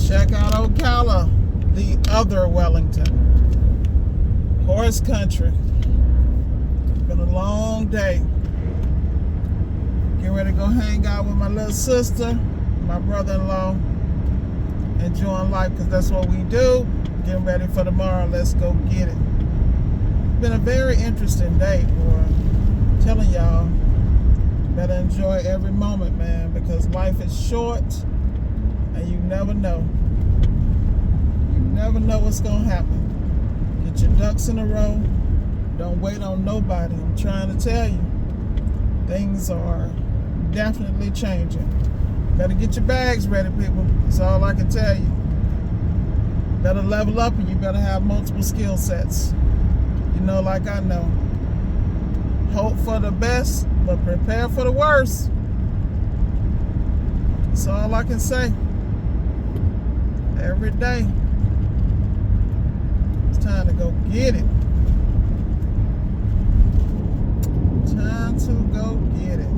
Check out Ocala, the other Wellington. Horse country. Been a long day. Getting ready to go hang out with my little sister, my brother-in-law. Enjoying life because that's what we do. Getting ready for tomorrow. Let's go get it. Been a very interesting day, boy. I'm telling y'all, better enjoy every moment, man, because life is short and you never know. You never know what's going to happen. Get your ducks in a row. Don't wait on nobody. I'm trying to tell you, things are definitely changing. Better get your bags ready, people. That's all I can tell you. Better level up and you better have multiple skill sets. You know, like I know. Hope for the best, but prepare for the worst. That's all I can say. Every day. It's time to go get it. Time to go get it.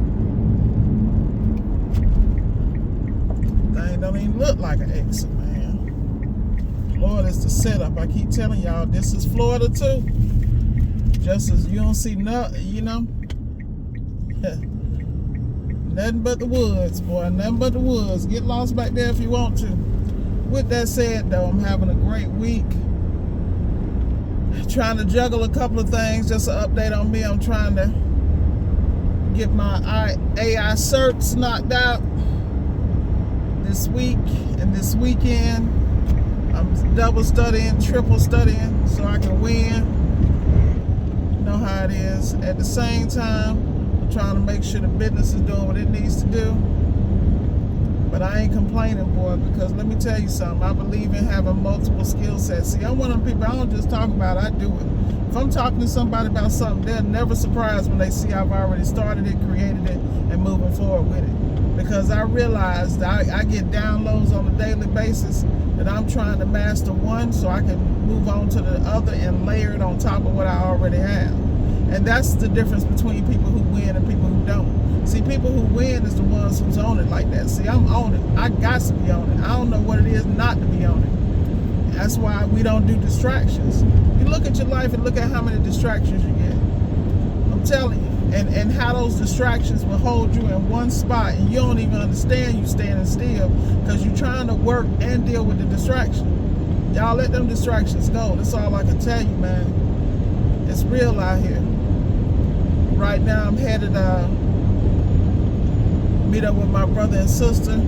Thing don't even look like an exit, man. Florida's the setup. I keep telling y'all, this is Florida too. Just as you don't see nothing, you know. Nothing but the woods, boy. Nothing but the woods. Get lost back there if you want to. With that said, though, I'm having a great week. Trying to juggle a couple of things. Just an update on me. I'm trying to get my AI certs knocked out this week and this weekend. I'm double studying, triple studying so I can win. You know how it is. At the same time, I'm trying to make sure the business is doing what it needs to do. But I ain't complaining, boy, because let me tell you something. I believe in having multiple skill sets. See, I'm one of them people, I don't just talk about it, I do it. If I'm talking to somebody about something, they're never surprised when they see I've already started it, created it, and moving forward with it. Because I realize that I get downloads on a daily basis that I'm trying to master one so I can move on to the other and layer it on top of what I already have. And that's the difference between people who win and people who don't. See, people who win is the ones who's on it like that. See, I'm on it. I got to be on it. I don't know what it is not to be on it. That's why we don't do distractions. You look at your life and look at how many distractions you get. I'm telling you. And how those distractions will hold you in one spot and you don't even understand you standing still because you're trying to work and deal with the distraction. Y'all let them distractions go. That's all I can tell you, man. It's real out here. Right now I'm headed meet up with my brother and sister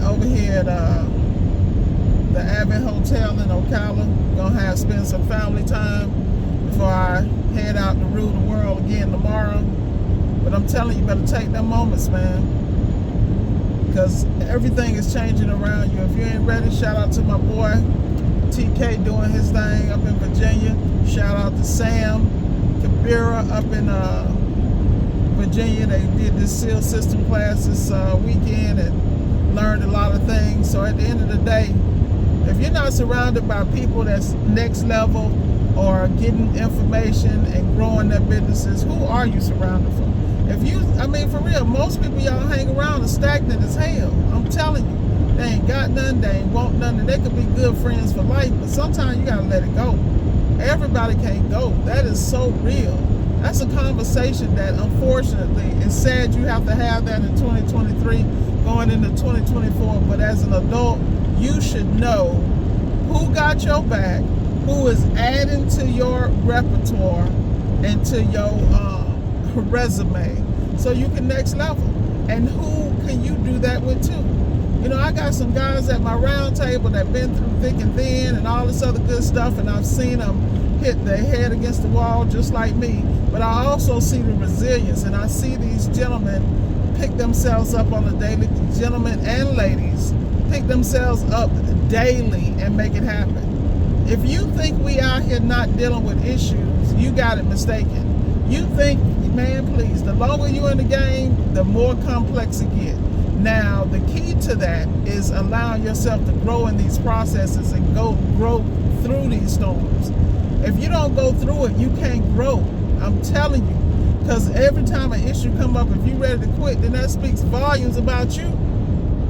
over here at the Advent Hotel in Ocala. Gonna spend some family time before I head out to rule the world again tomorrow. But I'm telling you, better take them moments, man, because everything is changing around you. If you ain't ready, shout out to my boy TK doing his thing up in Virginia. Shout out to Sam Kabira up in Virginia. They did this SEAL system class this weekend and learned a lot of things. So at the end of the day, if you're not surrounded by people that's next level or getting information and growing their businesses, who are you surrounded for? If you, I mean, for real, most people y'all hang around are stagnant as hell. I'm telling you, they ain't got nothing, they ain't want nothing. They could be good friends for life, but sometimes you gotta let it go. Everybody can't go. That is so real. That's a conversation that, unfortunately, it's sad you have to have that in 2023, going into 2024. But as an adult, you should know who got your back, who is adding to your repertoire and to your resume so you can next level. And who can you do that with too? You know, I got some guys at my round table that been through thick and thin and all this other good stuff, and I've seen them hit their head against the wall just like me. But I also see the resilience, and I see these gentlemen pick themselves up on a daily, gentlemen and ladies, pick themselves up daily and make it happen. If you think we out here not dealing with issues, you got it mistaken. You think, man, please, the longer you in the game, the more complex it gets. Now, the key to that is allowing yourself to grow in these processes and grow through these storms. If you don't go through it, you can't grow. I'm telling you. Because every time an issue come up, if you're ready to quit, then that speaks volumes about you.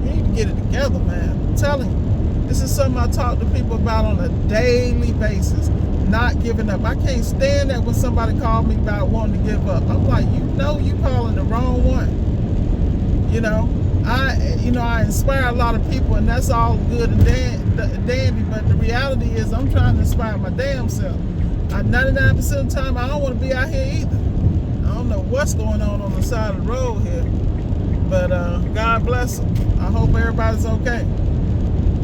You need to get it together, man. I'm telling you. This is something I talk to people about on a daily basis. Not giving up. I can't stand that when somebody called me about wanting to give up. I'm like, you calling the wrong one. I inspire a lot of people, and that's all good and dandy, but the reality is I'm trying to inspire my damn self. 99% of the time, I don't want to be out here either. I don't know what's going on the side of the road here, but God bless them. I hope everybody's okay.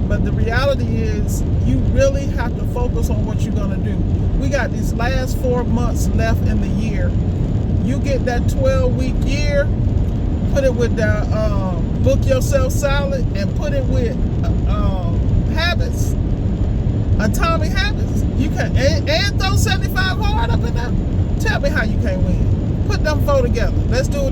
But the reality is, you really have to focus on what you're going to do. We got these last 4 months left in the year. You get that 12-week year, put it with the book yourself solid, and put it with habits, atomic habits. You can and throw 75 hard up in there. Tell me how you can't win. Put them four together. Let's do it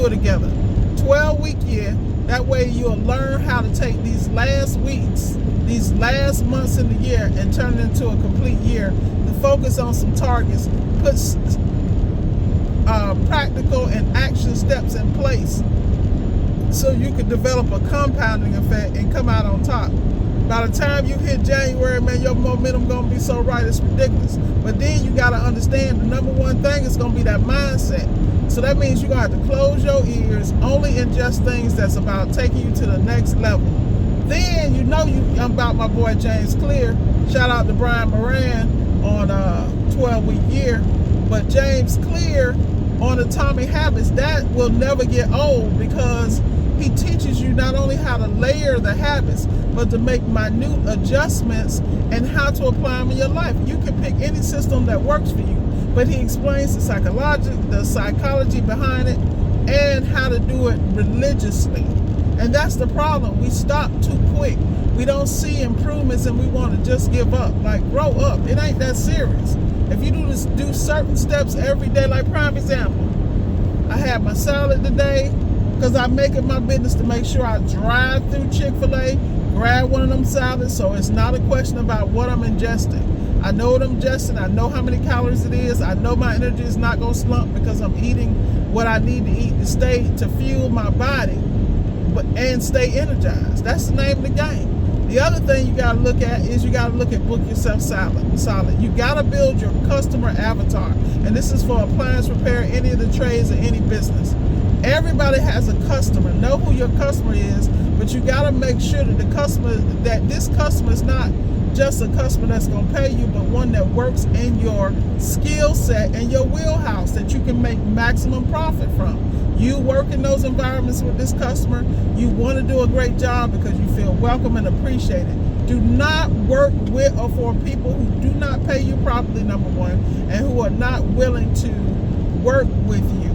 together. 12-week year. That way you'll learn how to take these last weeks, these last months in the year, and turn it into a complete year. To focus on some targets, put practical and action steps in place so you can develop a compounding effect and come out on top. By the time you hit January, man, your momentum gonna be so right, it's ridiculous. But then you gotta understand the number one thing is gonna be that mindset. So that means you're gonna have to close your ears, only ingest things that's about taking you to the next level. Then I'm about my boy James Clear. Shout out to Brian Moran on 12-week year. But James Clear on Atomic Habits, that will never get old, because he teaches you not only how to layer the habits, but to make minute adjustments and how to apply them in your life. You can pick any system that works for you, but he explains the psychology behind it and how to do it religiously. And that's the problem. We stop too quick. We don't see improvements and we want to just give up. Like, grow up. It ain't that serious. If you do certain steps every day, like prime example, I had my salad today, because I make it my business to make sure I drive through Chick-fil-A, grab one of them salads, so it's not a question about what I'm ingesting. I know what I'm ingesting. I know how many calories it is. I know my energy is not going to slump because I'm eating what I need to eat to fuel my body and stay energized. That's the name of the game. The other thing you got to look at is you got to look at book yourself solid. You got to build your customer avatar. And this is for appliance repair, any of the trades, or any business. Everybody has a customer. Know who your customer is, but you got to make sure that this customer is not just a customer that's going to pay you, but one that works in your skill set and your wheelhouse that you can make maximum profit from. You work in those environments with this customer, you want to do a great job because you feel welcome and appreciated. Do not work with or for people who do not pay you properly, number one, and who are not willing to work with you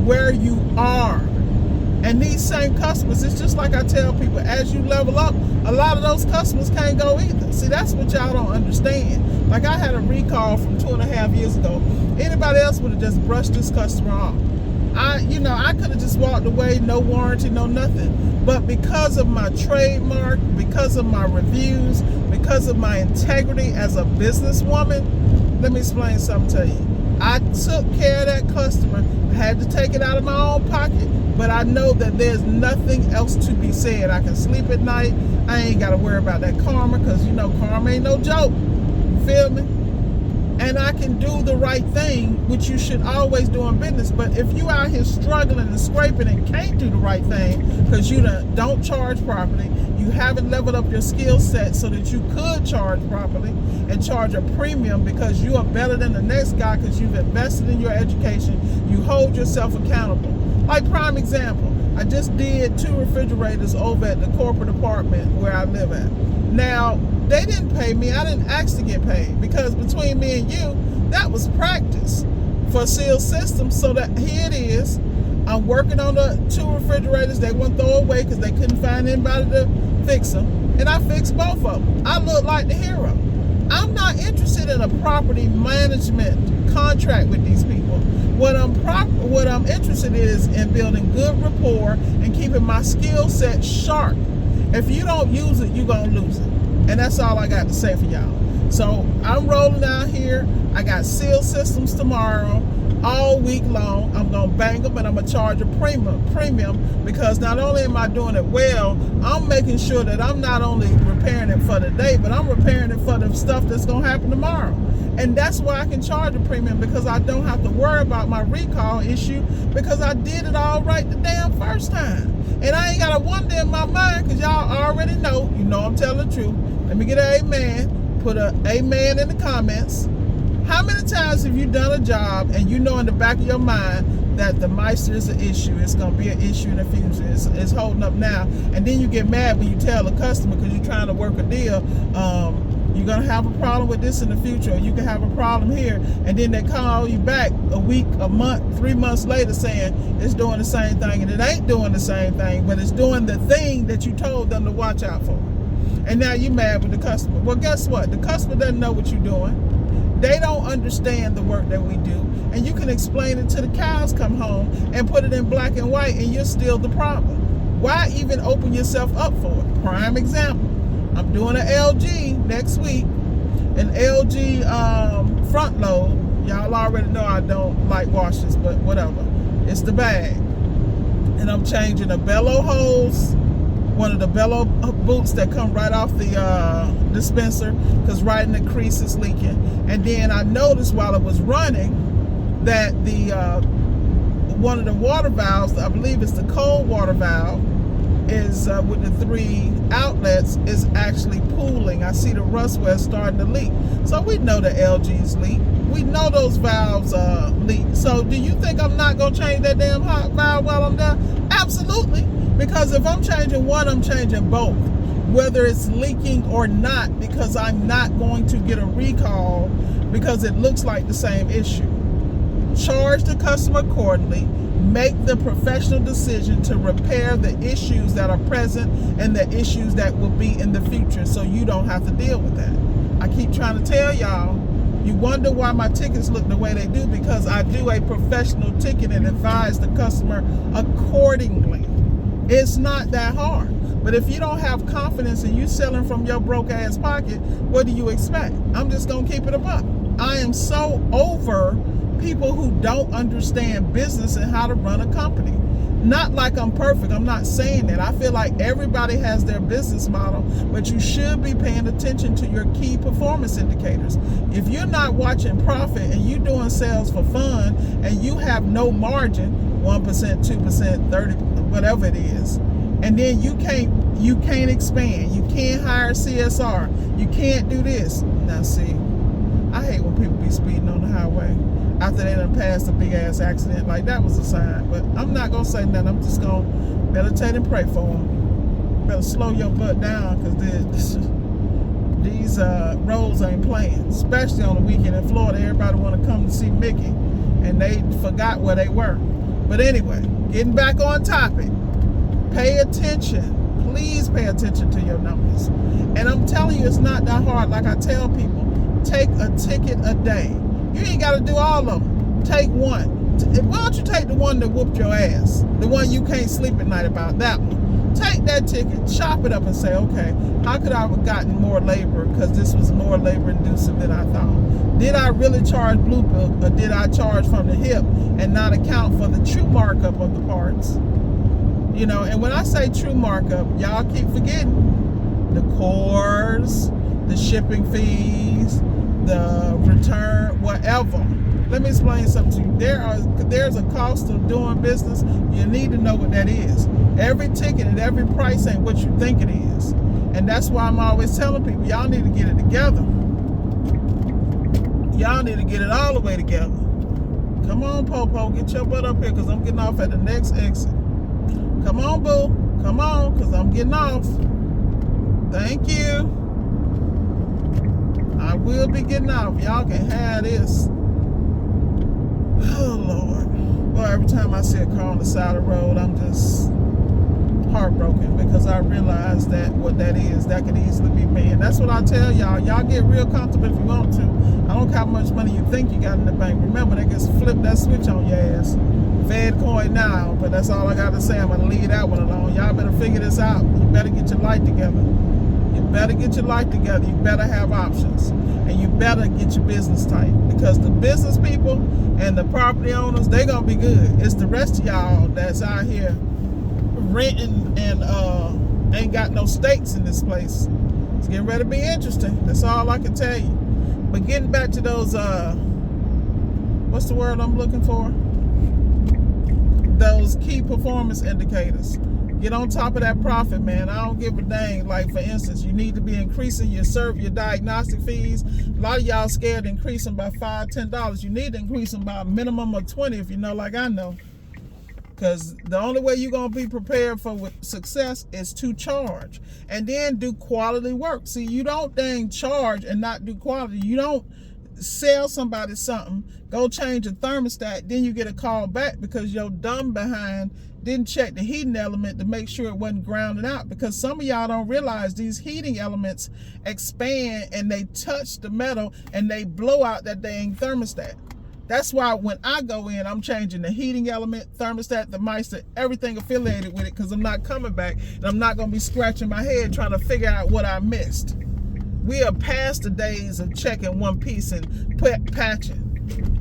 where you are. And these same customers, it's just like I tell people, as you level up, a lot of those customers can't go either. See, that's what y'all don't understand. Like, I had a recall from 2.5 years ago. Anybody else would have just brushed this customer off. I could have just walked away, no warranty, no nothing. But because of my trademark, because of my reviews, because of my integrity as a businesswoman, let me explain something to you. I took care of that customer. I had to take it out of my own pocket, but I know that there's nothing else to be said. I can sleep at night. I ain't got to worry about that karma, because karma ain't no joke. You feel me? And I can do the right thing, which you should always do in business. But if you out here struggling and scraping and can't do the right thing because you don't charge properly, you haven't leveled up your skill set so that you could charge properly and charge a premium because you are better than the next guy because you've invested in your education, you hold yourself accountable. Like, prime example, I just did 2 refrigerators over at the corporate apartment where I live at. Now, they didn't pay me. I didn't ask to get paid, because between me and you, that was practice for sealed systems. So that here it is. I'm working on the 2 refrigerators. They wouldn't throw away because they couldn't find anybody to fix them. And I fixed both of them. I look like the hero. I'm not interested in a property management contract with these people. What I'm interested in is in building good rapport and keeping my skill set sharp. If you don't use it, you're going to lose it. And that's all I got to say for y'all. So I'm rolling out here. I got seal systems tomorrow. all week long. I'm going to bang them, and I'm going to charge a premium because not only am I doing it well, I'm making sure that I'm not only repairing it for the day, but I'm repairing it for the stuff that's going to happen tomorrow. And that's why I can charge a premium, because I don't have to worry about my recall issue because I did it all right the damn first time. And I ain't got a wonder in my mind because y'all already know, you know I'm telling the truth. Let me get an amen. Put an amen in the comments. How many times have you done a job and you know in the back of your mind that the Meister is an issue, it's going to be an issue in the future, it's holding up now, and then you get mad when you tell the customer because you're trying to work a deal, you're going to have a problem with this in the future, or you can have a problem here, and then they call you back a week, a month, 3 months later saying it's doing the same thing, and it ain't doing the same thing, but it's doing the thing that you told them to watch out for. And now you're mad with the customer. Well, guess what? The customer doesn't know what you're doing. They don't understand the work that we do, and you can explain it till the cows come home and put it in black and white, and you're still the problem. Why even open yourself up for it? Prime example, I'm doing an LG next week, an LG front load. Y'all already know I don't like washes, but whatever. It's the bag. And I'm changing a bellow hose, one of the bellow boots that come right off the dispenser, because right in the crease is leaking. And then I noticed while it was running that the one of the water valves, I believe it's the cold water valve, is with the 3 outlets is actually pooling. I see the rust where it's starting to leak. So we know the LGs leak. We know those valves leak. So do you think I'm not going to change that damn hot valve while I'm there? Absolutely. Because if I'm changing one, I'm changing both, whether it's leaking or not, because I'm not going to get a recall because it looks like the same issue. Charge the customer accordingly. Make the professional decision to repair the issues that are present and the issues that will be in the future, so you don't have to deal with that. I keep trying to tell y'all, you wonder why my tickets look the way they do, because I do a professional ticket and advise the customer accordingly. It's not that hard. But if you don't have confidence and you selling from your broke ass pocket, what do you expect? I'm just gonna keep it a buck. I am so over people who don't understand business and how to run a company. Not like I'm perfect, I'm not saying that. I feel like everybody has their business model, but you should be paying attention to your key performance indicators. If you're not watching profit and you're doing sales for fun and you have no margin, 1%, 2%, 30, whatever it is, and then you can't expand, you can't hire CSR, you can't do this. Now see, I hate when people be speeding on the highway after they done passed a big ass accident. Like, that was a sign. But I'm not gonna say nothing. I'm just gonna meditate and pray for them. Better slow your butt down, because these roads ain't playing, especially on the weekend in Florida. Everybody want to come to see Mickey, and they forgot where they were. But anyway, getting back on topic, pay attention. Please pay attention to your numbers. And I'm telling you, it's not that hard. Like I tell people, take a ticket a day. You ain't got to do all of them. Take one. Why don't you take the one that whooped your ass? The one you can't sleep at night about, that one. Take that ticket, chop it up and say, okay, how could I have gotten more labor, because this was more labor inducive than I thought? Did I really charge Blue Book, or did I charge from the hip and not account for the true markup of the parts? You know, and when I say true markup, y'all keep forgetting the cores, the shipping fees, the return, whatever. Let me explain something to you. There's a cost of doing business. You need to know what that is. Every ticket and every price ain't what you think it is. And that's why I'm always telling people, y'all need to get it together. Y'all need to get it all the way together. Come on, Popo, get your butt up here, because I'm getting off at the next exit. Come on, boo. Come on, because I'm getting off. Thank you. I will be getting off. Y'all can have this. Oh, Lord. Boy, every time I see a car on the side of the road, I'm just heartbroken, because I realize that what that is, that could easily be me. And that's what I tell y'all. Y'all get real comfortable if you want to. I don't care how much money you think you got in the bank. Remember, they just flip that switch on your ass. Fed coin now, but that's all I got to say. I'm going to leave that one alone. Y'all better figure this out. You better get your life together. You better get your life together. You better have options. And you better get your business tight. Because the business people and the property owners, they're going to be good. It's the rest of y'all that's out here renting and ain't got no stakes in this place. It's getting ready to be interesting. That's all I can tell you. But getting back to those, what's the word I'm looking for? Those key performance indicators. Get on top of that profit, man. I don't give a dang. Like, for instance, you need to be increasing your diagnostic fees. A lot of y'all scared to increase them by $5, $10. You need to increase them by a minimum of 20 if you know, like I know. Because the only way you're going to be prepared for success is to charge. And then do quality work. See, you don't dang charge and not do quality. You don't sell somebody something, go change a thermostat, then you get a call back because your dumb behind didn't check the heating element to make sure it wasn't grounded out. Because some of y'all don't realize these heating elements expand and they touch the metal and they blow out that dang thermostat. That's why when I go in, I'm changing the heating element, thermostat, the Meister, everything affiliated with it, because I'm not coming back and I'm not going to be scratching my head trying to figure out what I missed. We are past the days of checking one piece and patching.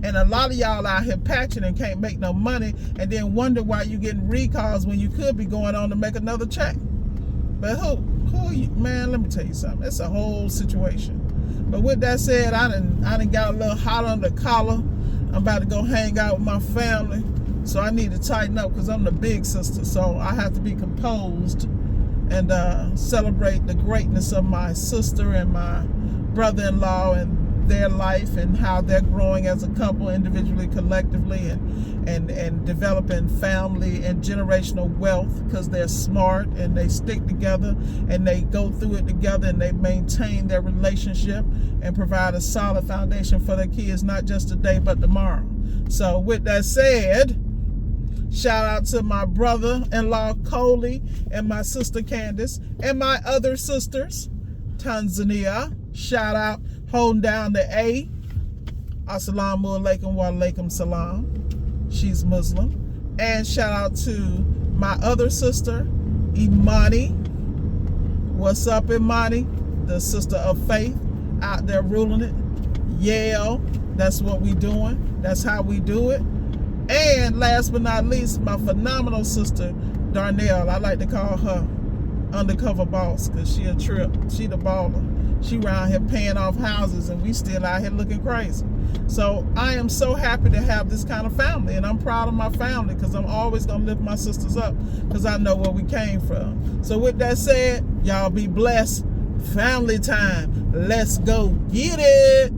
And a lot of y'all out here patching and can't make no money and then wonder why you getting recalls when you could be going on to make another check. But who you, man, let me tell you something. It's a whole situation. But with that said, I done got a little hot on the collar. I'm about to go hang out with my family. So I need to tighten up because I'm the big sister. So I have to be composed and celebrate the greatness of my sister and my brother-in-law and their life and how they're growing as a couple, individually, collectively, and developing family and generational wealth because they're smart and they stick together and they go through it together and they maintain their relationship and provide a solid foundation for their kids, not just today but tomorrow. So with that said, shout out to my brother-in-law Coley and my sister Candace and my other sisters, Tanzania. Shout out, holding down the A. Assalamu alaikum wa alaikum salam. She's Muslim. And shout out to my other sister, Imani. What's up, Imani? The sister of faith out there ruling it. Yeah, that's what we doing. That's how we do it. And last but not least, my phenomenal sister, Darnell. I like to call her undercover boss because she a trip. She the baller. She around here paying off houses and we still out here looking crazy. So I am so happy to have this kind of family, and I'm proud of my family because I'm always going to lift my sisters up because I know where we came from. So with that said, y'all be blessed. Family time. Let's go get it.